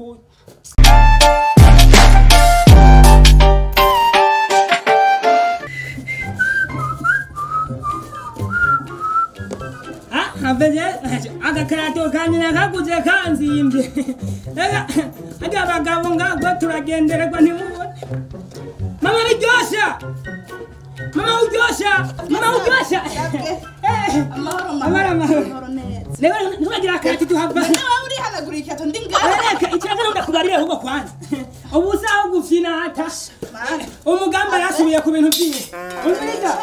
ndakuye. Agakarato kanyina kaguze kanzimbye. Hadi abagabo ngago turagendererwa ntimubone. Mama biryosha. Mama uryosha. Mama uryosha. Amahoro neza. Leo ntubagira akati tuhava. Nawe uri hanagura icyato ndi ngaho. Reka icyaka ndakubarira ahubwo kwanza. Ubusaho gufina hata. Umugamba yasubiye ku bintu byinshi. Umviriza.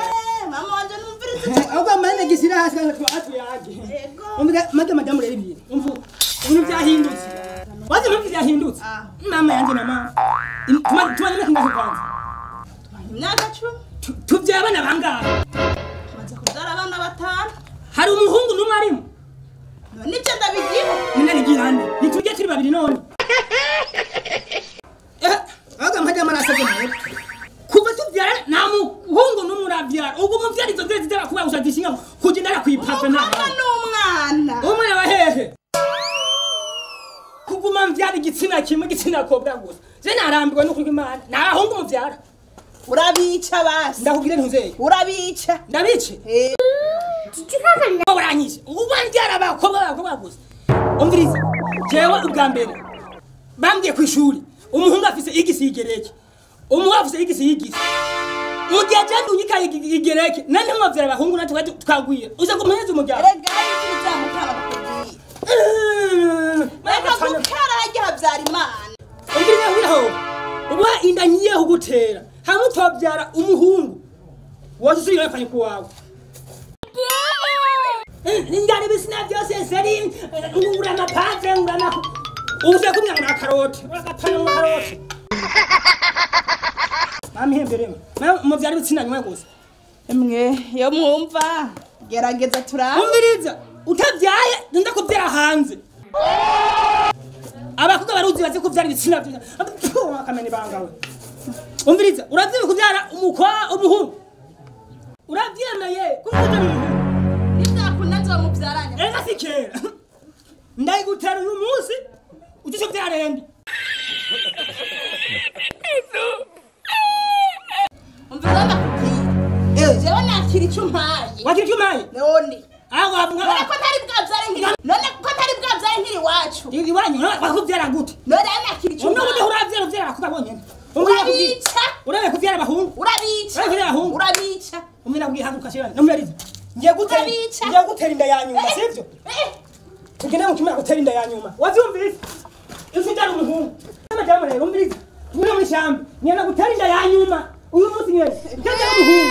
Mama wanje numviriza. Ahubwo amane gisira hasi atu yaje. Umvira madamu rero ibintu. Umvu. Ibintu byahindutse. Waje mpamvu byahindutse. Mama yanje na mama. Tumanye kingaho kwanza. Imyaka 10. Tubyabana bangahe? Tumaze kubyara abana 5. Hari umuhungu numwe arimo. None icyo ndabigira. Nari gihande. Nitujye turi babiri none. Aga mpajya marasabye nawe. Kuva tubyara nta muhungu numwe urabyara. Ubwo muvyara izo ndezi zera kuba ushadishinga kugenda kwipapa nta. N'umwana. Umwana wa hehe. Kuguma mvyara igitsina kimwe igitsina kobwa gusa. Je narambirwa no kwimana. Nahungu muvyara. Urabica basi. Ndakubwire ntuzeye. Urabica. Ndabice. Uranyishe. Ubandyara abakobwa gusa. Umviriza. Jewe ubwa mbere. Bambwiye ku ishuri. Umuhungu afise igisi igereke. Umuhungu afise igisi yigisi. Mugihe cyandi unyika igereke. Nane mwavyara abahungu natwe twagwiye. Uze kumenyeza umuryango. Erega bizamukana bakubwiye. Maka gukara hajya habyara Imana. Umviriza wiraho. Uba inda nyiye hugutera. Hamwe tobyara umuhungu. Woje usubira kwanye kuwawe. Ningari bisina byose seri ngura amapave ngura uze kumya ngura karoti uragapana mu karoti. Mami hemberemo. Mu byari bitsina nyuma gusa. Emwe yo mwumva gerageza turaba. Umviriza utabyaye ndenda kubyara hanze. Abakuga baruzi baze kubyara bitsina byo. Akamene bangawe. Umviriza uravye kubyara umuhungu. Uravyemeye kuvuga Nizakunda mubyaranya. Ega sikera. Ndayigutera uyu munsi utisho byarende. Umvira nakubwiye. Jewe nakiri cyumpaye. Wakiri cyumpaye? None. Aho avuga ko ntari bwabyare nkiri. None ko ntari bwabyare nkiri wacu. Iri wanyu wakubyara gute? None nakiri cyumpaye. Uno uravyara uvyara kuba bonyene. Urabica. Urabe kuvyara abahungu. Urabica. Urabica. Umwina bwihaguka cyane. Namuriza. Ngiye gutera inda yanyuma sivyo? Tugenda mu kimara gutera inda yanyuma. Wavyumvise? Ifitara umuhungu. Amadamu rero umviriza. Tugenda mu ishyamba. Nyana gutera inda yanyuma. Uyu munsi nyene. Tugenda umuhungu.